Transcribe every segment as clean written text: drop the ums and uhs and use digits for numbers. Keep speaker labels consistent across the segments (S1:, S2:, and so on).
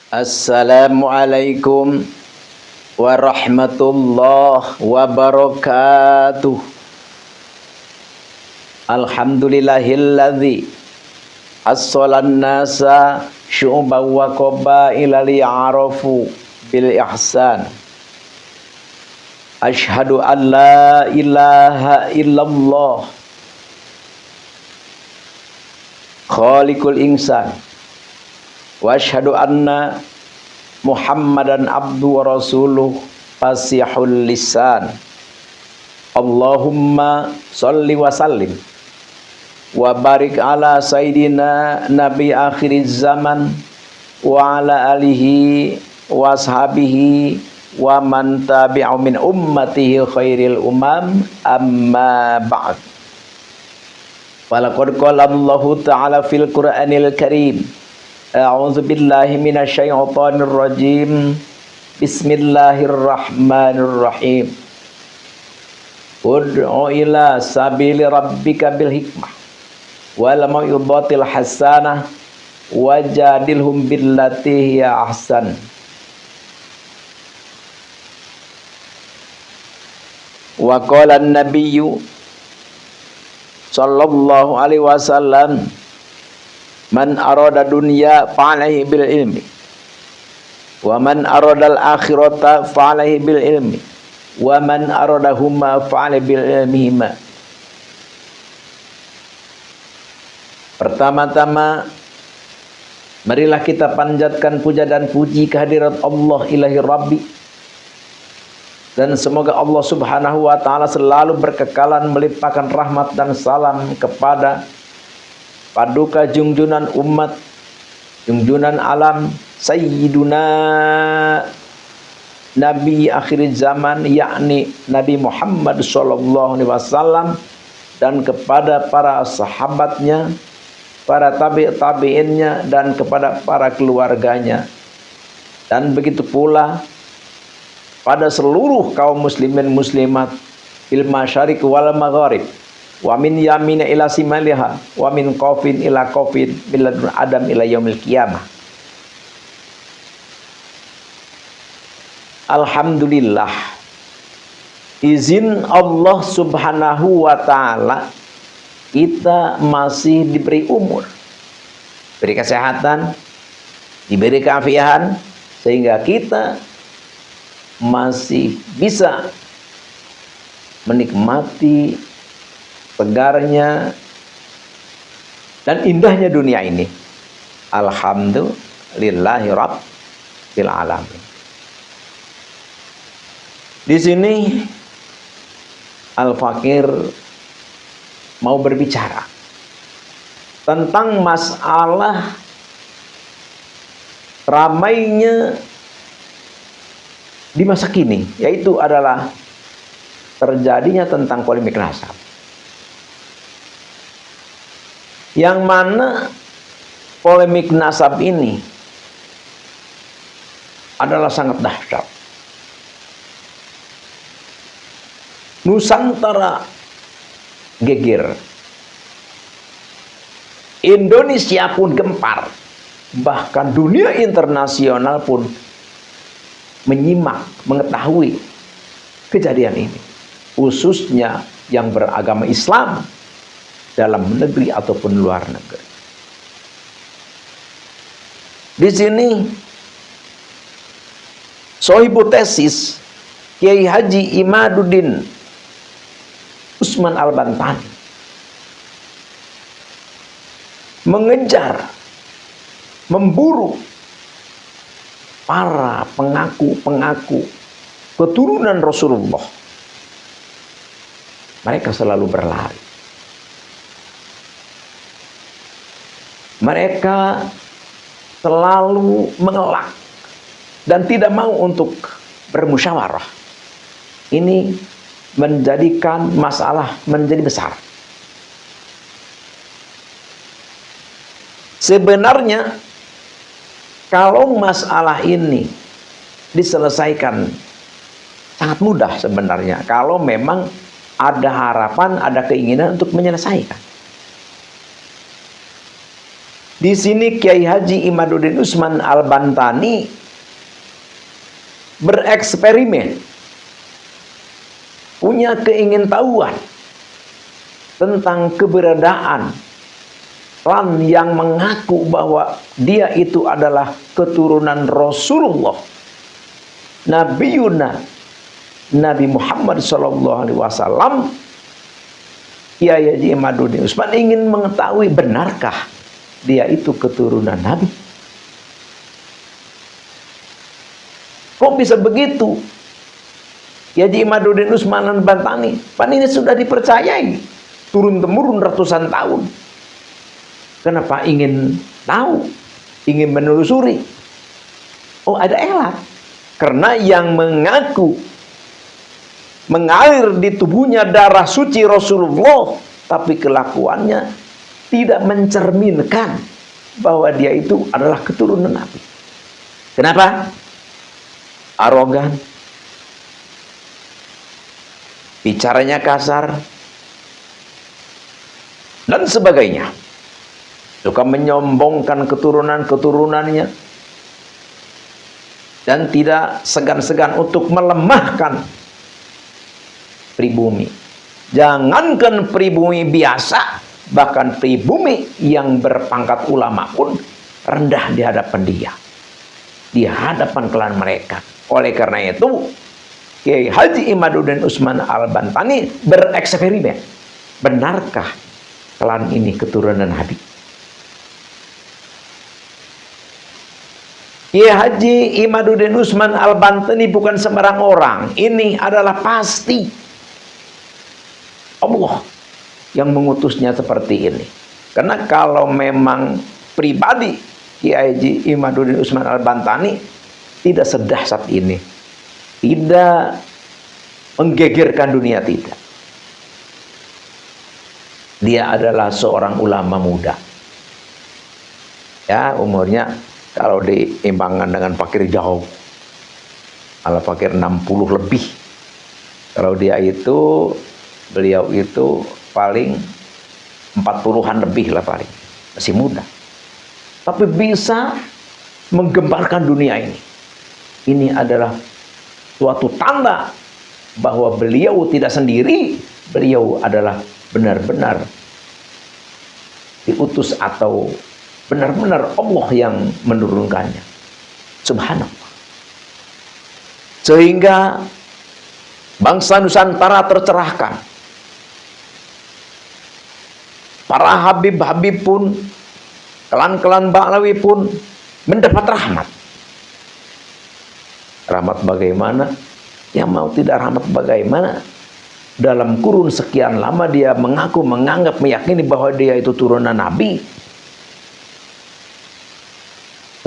S1: Assalamualaikum warahmatullahi wabarakatuh. Alhamdulillahilladzi as-salan nasa syu'ban wa qabaila liya'arafu bil ihsan. Asyhadu an la ilaha illallah khaliqul insan wa asyhadu anna Muhammadan abdu wa rasuluh fasihul lisan. Allahumma sholli wa sallim wa barik ala sayyidina nabi akhiriz zaman wa ala alihi wa ashabihi wa man tabi'u min ummatihi khairil umam, amma ba'd. Walaqad qala Allahu ta'ala fil Qur'anil Karim, a'udzu billahi minasy syaithanir rajim. Bismillahirrahmanirrahim. Ud'u ila sabili rabbika bil hikmah wal mau'izatil hasanah wajadilhum billati hiya ahsan. Wa qala an-nabiyyu sallallahu alaihi wasallam, man arada dunya fa'alaihi bil ilmi wa man arada al-akhirata fa'alaihi bil ilmi wa man aradahuma fa'alaihi bil ilmihima. Pertama-tama marilah kita panjatkan puja dan puji kehadirat Allah ilahi Rabbi, dan semoga Allah subhanahu wa ta'ala selalu berkekalan melimpahkan rahmat dan salam kepada paduka junjunan umat, junjunan alam, sayyiduna nabi akhir zaman, yakni Nabi Muhammad sallallahu alaihi wasallam, dan kepada para sahabatnya, para tabi'innya, dan kepada para keluarganya, dan begitu pula pada seluruh kaum muslimin muslimat fil masyariq wal magharib, wa min yamina ila simaliha, wa min qafin ila qafin, biladun adam ila yaumil qiyamah. Alhamdulillah, izin Allah subhanahu wa ta'ala kita masih diberi umur, diberi kesehatan, diberi keafian, sehingga kita masih bisa menikmati segarnya dan indahnya dunia ini. Alhamdulillahi rabbil alamin. Di sini Al-Fakir mau berbicara tentang masalah ramainya di masa kini, yaitu adalah terjadinya tentang polemik nasab, yang mana polemik nasab ini adalah sangat dahsyat. Nusantara geger, Indonesia pun gempar, bahkan dunia internasional pun menyimak, mengetahui kejadian ini, khususnya yang beragama Islam dalam negeri ataupun luar negeri. Di sini sohibu tesis Kiai Haji Imaduddin Usman Al-Bantani mengejar, memburu para pengaku-pengaku keturunan Rasulullah. Mereka selalu berlari. Mereka selalu mengelak dan tidak mau untuk bermusyawarah. Ini menjadikan masalah menjadi besar. Sebenarnya kalau masalah ini diselesaikan sangat mudah sebenarnya, kalau memang ada harapan, ada keinginan untuk menyelesaikan. Di sini Kiai Haji Imaduddin Usman Al-Bantani bereksperimen, punya keingintahuan tentang keberadaan klan yang mengaku bahwa dia itu adalah keturunan Rasulullah Nabiuna Nabi Muhammad SAW. Kiai Haji Imaduddin Usman ingin mengetahui benarkah dia itu keturunan Nabi. Kok bisa begitu? Kiai Haji Imaduddin Usman Al-Bantani, pan ini sudah dipercayai turun-temurun ratusan tahun. Kenapa ingin tahu, ingin menelusuri? Oh, ada elat. Karena yang mengaku mengalir di tubuhnya darah suci Rasulullah, tapi kelakuannya tidak mencerminkan bahwa dia itu adalah keturunan Nabi. Kenapa? Arogan, bicaranya kasar, dan sebagainya. Suka menyombongkan keturunan-keturunannya, dan tidak segan-segan untuk melemahkan pribumi. Jangankan pribumi biasa, bahkan pribumi yang berpangkat ulama pun rendah di hadapan dia, di hadapan klan mereka. Oleh karena itu, Kiai Haji Imaduddin Usman Al-Bantani bereksperimen. Benarkah klan ini keturunan Nabi? Kiai Haji Imaduddin Usman Al-Bantani bukan sembarang orang. Ini adalah pasti Allah yang mengutusnya seperti ini. Karena kalau memang pribadi Kiai Haji Imaduddin Usman Al-Bantani tidak sedahsyat ini, tidak menggegerkan dunia, tidak. Dia adalah seorang ulama muda. Ya, umurnya kalau diimbangkan dengan fakir jauh, ala fakir 60 lebih. Kalau beliau itu paling 40-an lebih lah paling. Masih muda. Tapi bisa menggemparkan dunia ini. Ini adalah suatu tanda bahwa beliau tidak sendiri. Beliau adalah benar-benar diutus atau benar-benar Allah yang menurunkannya. Subhanallah. Sehingga bangsa Nusantara tercerahkan. Para habib-habib pun, klan-klan Ba'lawi pun mendapat rahmat. Rahmat bagaimana? Yang mau tidak rahmat bagaimana? Dalam kurun sekian lama dia menganggap, meyakini bahwa dia itu turunan Nabi.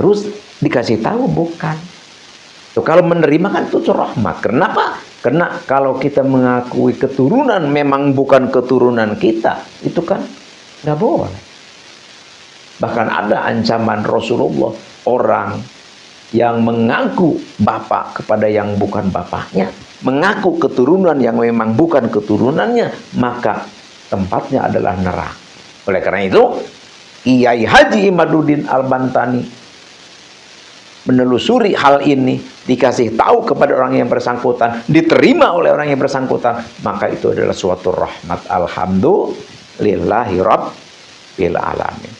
S1: Terus dikasih tahu bukan. Tuh, kalau menerima kan itu rahmat. Kenapa? Karena kalau kita mengakui keturunan memang bukan keturunan kita, itu kan nggak boleh. Bahkan ada ancaman Rasulullah, orang yang mengaku bapak kepada yang bukan bapaknya, mengaku keturunan yang memang bukan keturunannya, maka tempatnya adalah neraka. Oleh karena itu, Kiai Haji Imaduddin Al-Bantani menelusuri hal ini, dikasih tahu kepada orang yang bersangkutan, diterima oleh orang yang bersangkutan, maka itu adalah suatu rahmat. Alhamdulillahi rabbil alamin.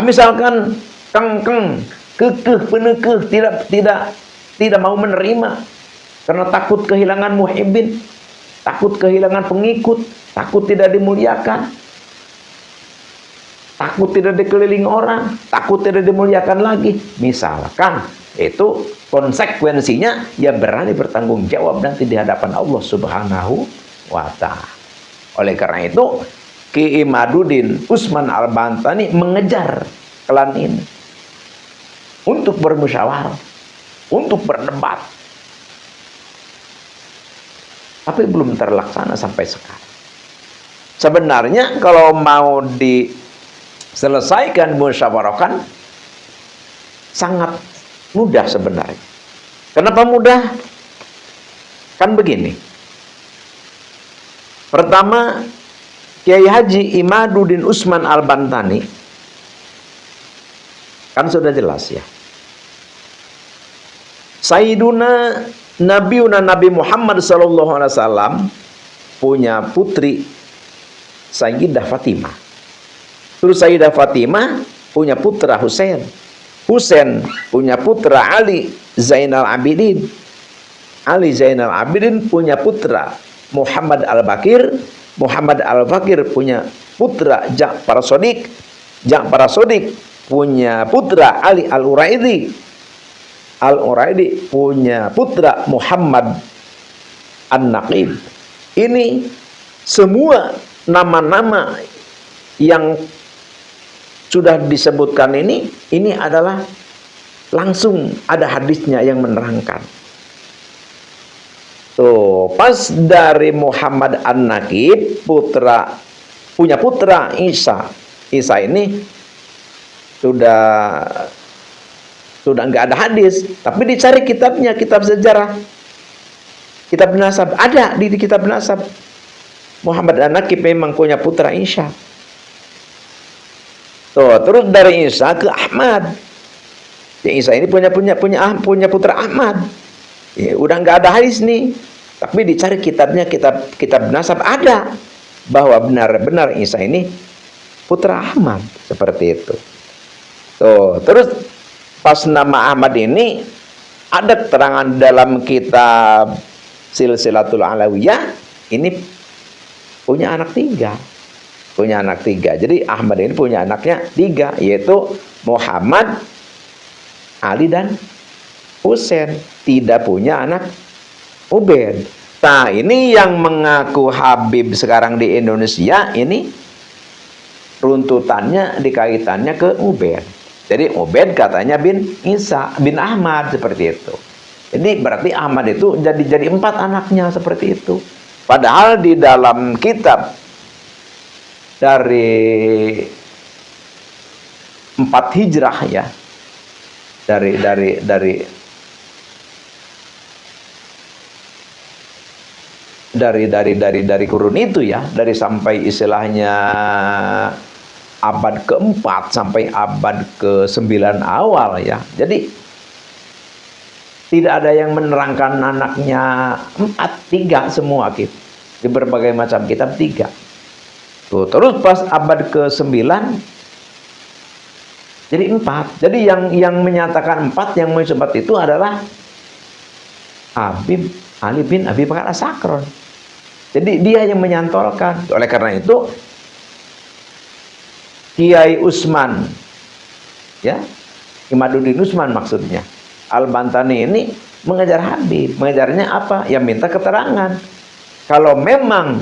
S1: Misalkan kengkeng, kekeh, penekeh, tidak mau menerima karena takut kehilangan muhibbin, takut kehilangan pengikut, takut tidak dimuliakan, takut tidak dikelilingi orang, takut tidak dimuliakan lagi. Misalkan itu konsekuensinya, ya berani bertanggung jawab nanti di hadapan Allah Subhanahu wa ta'ala. Oleh karena itu, Kiai Imaduddin Usman Al-Bantani mengejar klan ini untuk bermusyawarah, untuk berdebat, tapi belum terlaksana sampai sekarang. Sebenarnya kalau mau diselesaikan, musyawarahkan, sangat mudah sebenarnya. Kenapa mudah? Kan begini. Pertama, Kiai Haji Imaduddin Usman Al-Bantani Kan sudah jelas ya. Sayyiduna Nabi Muhammad sallallahu alaihi wasallam punya putri Sayyidah Fatimah. Terus Sayyidah Fatimah punya putra Husain. Husain punya putra Ali Zainal Abidin. Ali Zainal Abidin punya putra Muhammad Al-Bakir. Muhammad Al-Bakir punya putra Ja'far Shadiq. Ja'far Shadiq punya putra Ali Al-Uraidi. Al-Uraidi punya putra Muhammad An-Naqib. Ini semua nama-nama yang sudah disebutkan ini adalah langsung ada hadisnya yang menerangkan. Tuh, pas dari Muhammad An-Naqib punya putra Isa. Isa ini sudah nggak ada hadis, tapi dicari kitabnya, kitab sejarah, kitab nasab, ada di kitab nasab. Muhammad An-Naqib memang punya putra Isa. Tuh, terus dari Isa ke Ahmad. Ya, Isa ini punya putra Ahmad. Ya, udah nggak ada hadis nih, tapi dicari kitabnya, kitab nasab, ada bahwa benar-benar Isa ini putra Ahmad, seperti itu. Tuh, terus pas nama Ahmad ini ada keterangan dalam kitab Silsilatul Alawiyah, ini punya anak tiga. Jadi Ahmad ini punya anaknya tiga, yaitu Muhammad, Ali, dan Husain. Tidak punya anak Ubaid. Nah, ini yang mengaku Habib sekarang di Indonesia, ini runtutannya dikaitannya ke Ubaid. Jadi Ubaid katanya bin Isa bin Ahmad, seperti itu. Jadi berarti Ahmad itu jadi 4 anaknya, seperti itu. Padahal di dalam kitab dari 4 Hijrah ya, dari kurun itu ya, dari sampai istilahnya abad ke-4 sampai abad ke-9 awal ya. Jadi tidak ada yang menerangkan anaknya 3 semua gitu. Di berbagai macam kitab 3. Tuh, terus pas abad ke-9 jadi 4. Jadi yang menyatakan 4, yang menyebut itu adalah Habib Ali bin Abi Bakar As-Sakron. Jadi dia yang menyantolkan. Oleh karena itu Kiai Utsman ya, Imaduddin Utsman maksudnya, Al-Bantani ini mengejar Habib. Mengejarnya apa? Ya minta keterangan. Kalau memang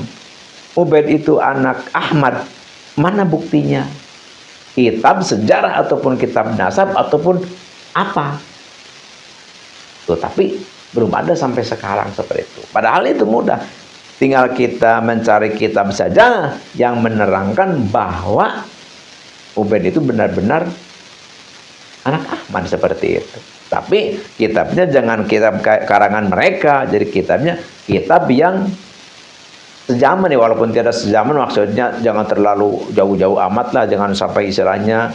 S1: Ubaid itu anak Ahmad, mana buktinya? Kitab sejarah ataupun kitab nasab ataupun apa? Tuh, tapi belum ada sampai sekarang seperti itu. Padahal itu mudah. Tinggal kita mencari kitab saja yang menerangkan bahwa Ubaid itu benar-benar anak Ahmad, seperti itu. Tapi kitabnya jangan kitab karangan mereka, jadi kitabnya kitab yang sejaman ya, walaupun tidak sejaman, maksudnya jangan terlalu jauh-jauh amat lah, jangan sampai istilahnya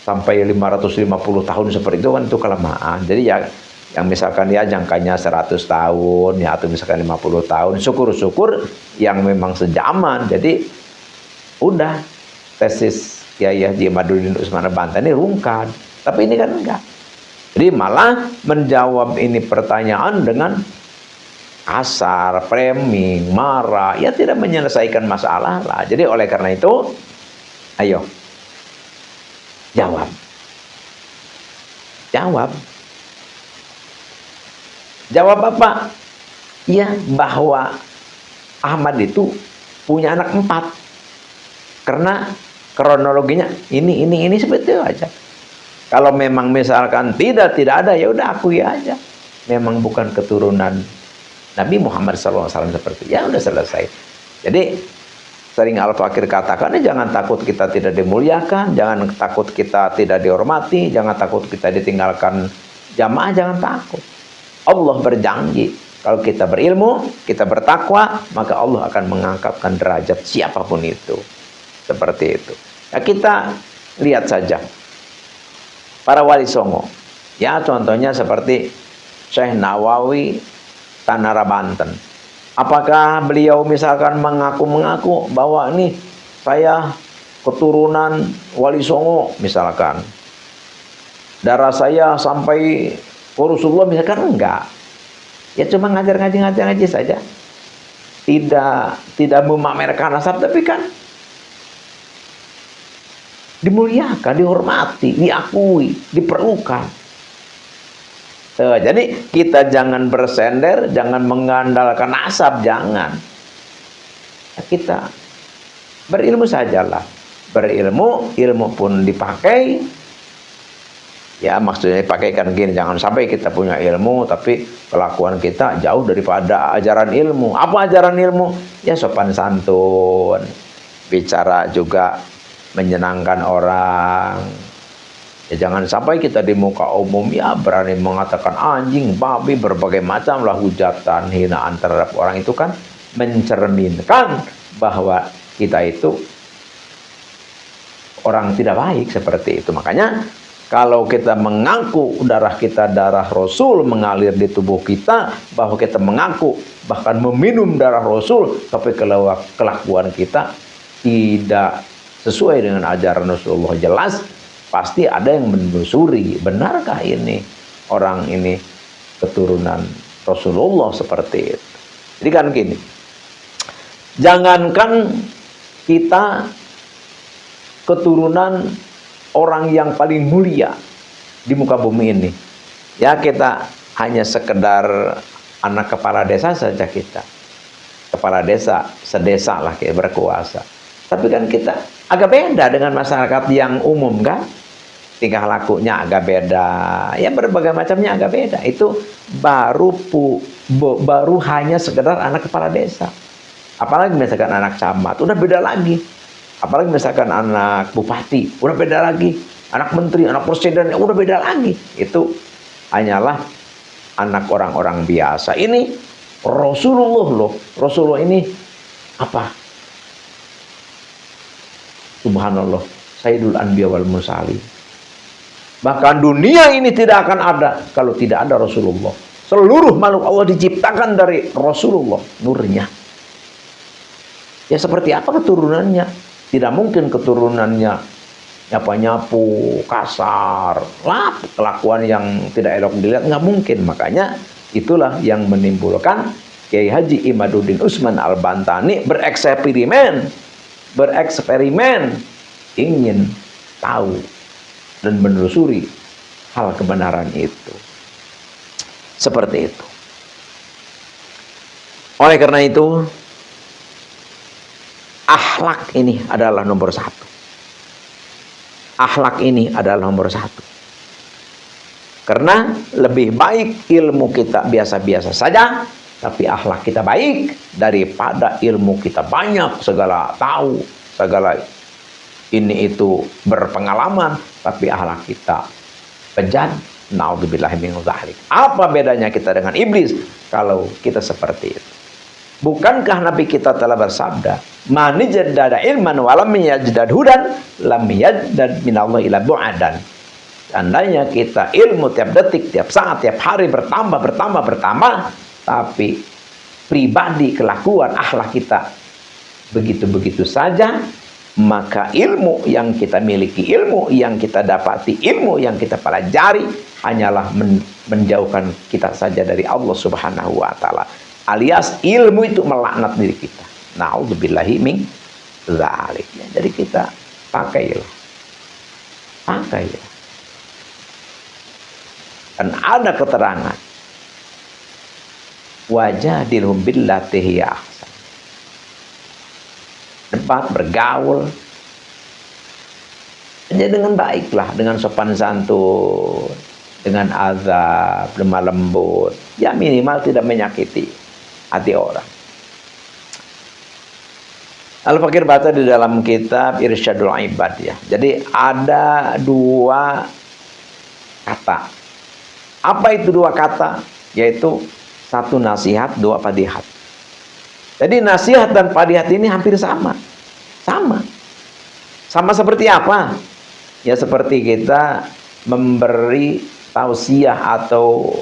S1: sampai 550 tahun seperti itu, kan itu kelamaan. Jadi ya yang misalkan ya jangkanya 100 tahun ya, atau misalkan 50 tahun, syukur-syukur yang memang sejaman. Jadi udah tesis Kiai Haji Imaduddin Utsman Al-Bantani rungkan. Tapi ini kan enggak. Jadi malah menjawab ini pertanyaan dengan kasar, framing, marah, ya tidak menyelesaikan masalah lah. Jadi oleh karena itu, ayo jawab. Jawab apa? Ya, bahwa Ahmad itu punya anak 4. Karena kronologinya ini seperti itu aja. Kalau memang misalkan tidak ada, ya udah akui aja. Memang bukan keturunan Nabi Muhammad SAW seperti itu. Ya udah selesai. Jadi sering Al-Fakir katakan, jangan takut kita tidak dimuliakan, jangan takut kita tidak dihormati, jangan takut kita ditinggalkan jamaah, jangan takut. Allah berjanji, kalau kita berilmu, kita bertakwa, maka Allah akan mengangkatkan derajat siapapun itu. Seperti itu. Ya, kita lihat saja. para wali songo. Ya, contohnya seperti Syekh Nawawi Tanara Banten. Apakah beliau misalkan mengaku bahwa ini saya keturunan wali songo misalkan, darah saya sampai Rasulullah misalkan? Enggak. Ya cuma ngaji saja. Tidak memamerkan nasab, tapi kan dimuliakan, dihormati, diakui, diperlukan. Jadi kita jangan bersender, jangan mengandalkan nasab, jangan. Kita berilmu sajalah. Berilmu, ilmu pun dipakai. Ya maksudnya dipakai kan gini, jangan sampai kita punya ilmu tapi kelakuan kita jauh daripada ajaran ilmu. Apa ajaran ilmu? Ya sopan santun, bicara juga menyenangkan orang. Ya jangan sampai kita di muka umum ya berani mengatakan anjing, babi, berbagai macam lah hujatan, hinaan terhadap orang. Itu kan mencerminkan bahwa kita itu orang tidak baik seperti itu. Makanya kalau kita mengaku darah kita darah Rasul mengalir di tubuh kita, bahwa kita mengaku bahkan meminum darah Rasul, tapi kelakuan kita tidak sesuai dengan ajaran Rasulullah, jelas pasti ada yang menelusuri, benarkah ini orang ini keturunan Rasulullah seperti itu. Jadi kan gini, jangankan kita keturunan orang yang paling mulia di muka bumi ini, ya kita hanya sekedar anak kepala desa saja, kita kepala desa, sedesa lah kayak berkuasa. Tapi kan kita agak beda dengan masyarakat yang umum kan, tingkah lakunya agak beda, ya berbagai macamnya agak beda. Itu baru hanya sekedar anak kepala desa. Apalagi misalkan anak camat, udah beda lagi. Apalagi misalkan anak bupati, udah beda lagi. Anak menteri, anak presiden, udah beda lagi. Itu hanyalah anak orang-orang biasa. Ini Rasulullah loh. Rasulullah ini apa? Subhanallah, Sayyidul Anbiya wal Mursalin. Bahkan dunia ini tidak akan ada kalau tidak ada Rasulullah. Seluruh makhluk Allah diciptakan dari Rasulullah, nurnya. Ya seperti apa keturunannya? Tidak mungkin keturunannya nyapu-nyapu, kasar, kelakuan yang tidak elok dilihat, nggak mungkin. Makanya itulah yang menimbulkan Kiai Haji Imaduddin Usman Al-Bantani bereksperimen ingin tahu dan menelusuri hal kebenaran itu. Seperti itu. Oleh karena itu, akhlak ini adalah nomor satu. Akhlak ini adalah nomor satu. Karena lebih baik ilmu kita biasa-biasa saja, tapi akhlak kita baik daripada ilmu kita banyak, segala tahu, segala ini itu berpengalaman, tapi akhlak kita bejat. Naudzubillahi min dzalik. Apa bedanya kita dengan iblis kalau kita seperti itu? Bukankah Nabi kita telah bersabda, "Man jaddada ilman wa lam yajdad hudan, lam yajdad minallahi ila bu'adan." Tandanya kita ilmu tiap detik, tiap saat, tiap hari bertambah, tapi pribadi, kelakuan, akhlak kita begitu-begitu saja, maka ilmu yang kita miliki, ilmu yang kita dapati, ilmu yang kita pelajari hanyalah menjauhkan kita saja dari Allah Subhanahu wa taala. Alias ilmu itu melaknat diri kita. Naudzubillahi min dzalik. Jadi kita pakailah. Dan ada keterangan, wajadilhum billati hiya ahsan. Debat, bergaul, jadi dengan baiklah, dengan sopan santun, dengan azab, lemah lembut, ya minimal tidak menyakiti hati orang. Al-Fakir baca di dalam kitab Irsyadul Ibad ya. Jadi ada dua kata. Apa itu dua kata? Yaitu satu nasihat, dua padihat. Jadi nasihat dan padihat ini hampir sama. Sama seperti apa? Ya seperti kita memberi tausiah atau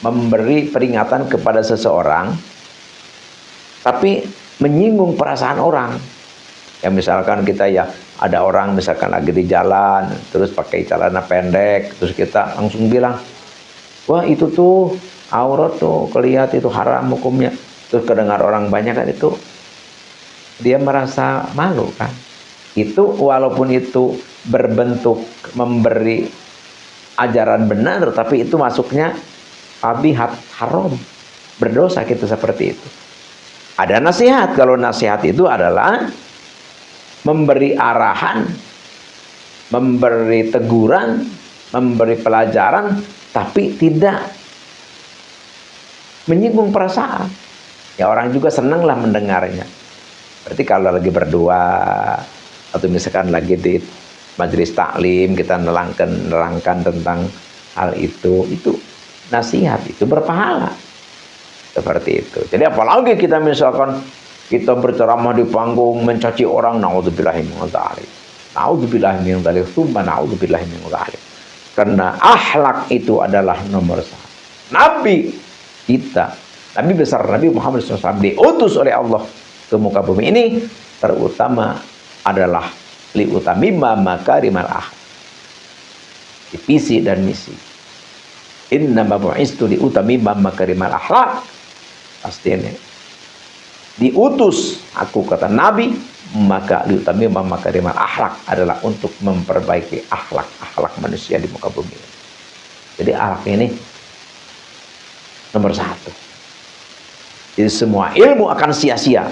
S1: memberi peringatan kepada seseorang, tapi menyinggung perasaan orang. Ya misalkan kita ya ada orang misalkan lagi di jalan, terus pakai celana pendek, terus kita langsung bilang, wah itu tuh aurat tuh, kelihatan itu haram hukumnya. Terus kedengar orang banyak kan, itu dia merasa malu kan. Itu walaupun itu berbentuk memberi ajaran benar, tapi itu masuknya qabihat, haram, berdosa kita seperti itu. Ada nasihat. Kalau nasihat itu adalah memberi arahan, memberi teguran, memberi pelajaran, tapi tidak menyinggung perasaan. Ya orang juga senanglah mendengarnya. Berarti kalau lagi berdua atau misalkan lagi di majelis taklim kita nerangkan tentang hal itu nasihat, itu berpahala. Seperti itu. Jadi apalagi kita misalkan kita berceramah di panggung mencaci orang, naudzubillahi min dzalik. Naudzubillahi min dzalik, tsumma naudzubillahi min dzalik. Karena akhlak itu adalah nomor satu. Nabi kita, Nabi besar Nabi Muhammad SAW diutus oleh Allah ke muka bumi ini, terutama adalah liutamimma makarimal akhlak. Visi dan misi. Innama bu'istu liutamimma makarimal akhlak. Pasti ini. Diutus aku, kata Nabi, maka liutamimma makarimal akhlak adalah untuk memperbaiki akhlak manusia di muka bumi. Jadi akhlak ini nomor satu. Jadi semua ilmu akan sia-sia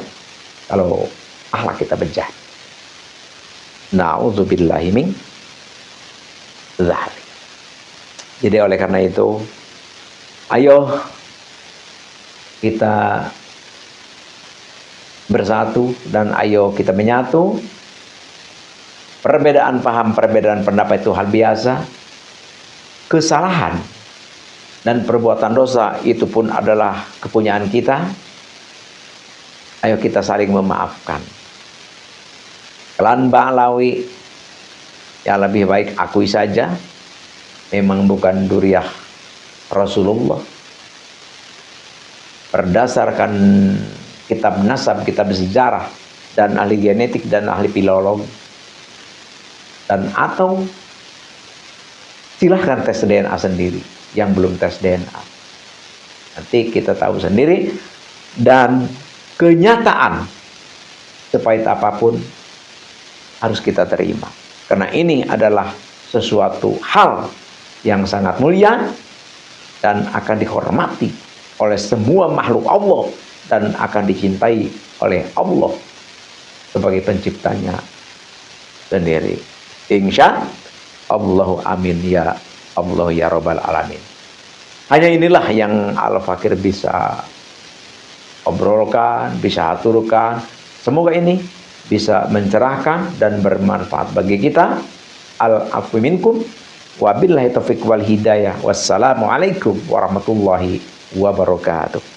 S1: kalau akhlak kita bejat. Na'udzubillahi min dzalik. Jadi oleh karena itu, ayo kita bersatu dan ayo kita menyatu. Perbedaan paham, perbedaan pendapat itu hal biasa. Kesalahan dan perbuatan dosa itu pun adalah kepunyaan kita. Ayo kita saling memaafkan. Kelan Ba'lawi, ya lebih baik akui saja, memang bukan duriah Rasulullah. Berdasarkan kitab nasab, kitab sejarah, dan ahli genetik dan ahli filologi, dan atau silahkan tes DNA sendiri yang belum tes DNA. Nanti kita tahu sendiri. Dan kenyataan sepahit apapun harus kita terima, karena ini adalah sesuatu hal yang sangat mulia dan akan dihormati oleh semua makhluk Allah dan akan dicintai oleh Allah sebagai penciptanya sendiri. Insya Allah, amin ya Allah ya Rabbal alamin. Hanya inilah yang Al-Fakir bisa obrolkan, bisa aturkan. Semoga ini bisa mencerahkan dan bermanfaat bagi kita. Al-afwi minkum, wabillahi taufiq wal hidayah. Wassalamualaikum warahmatullahi wabarakatuh.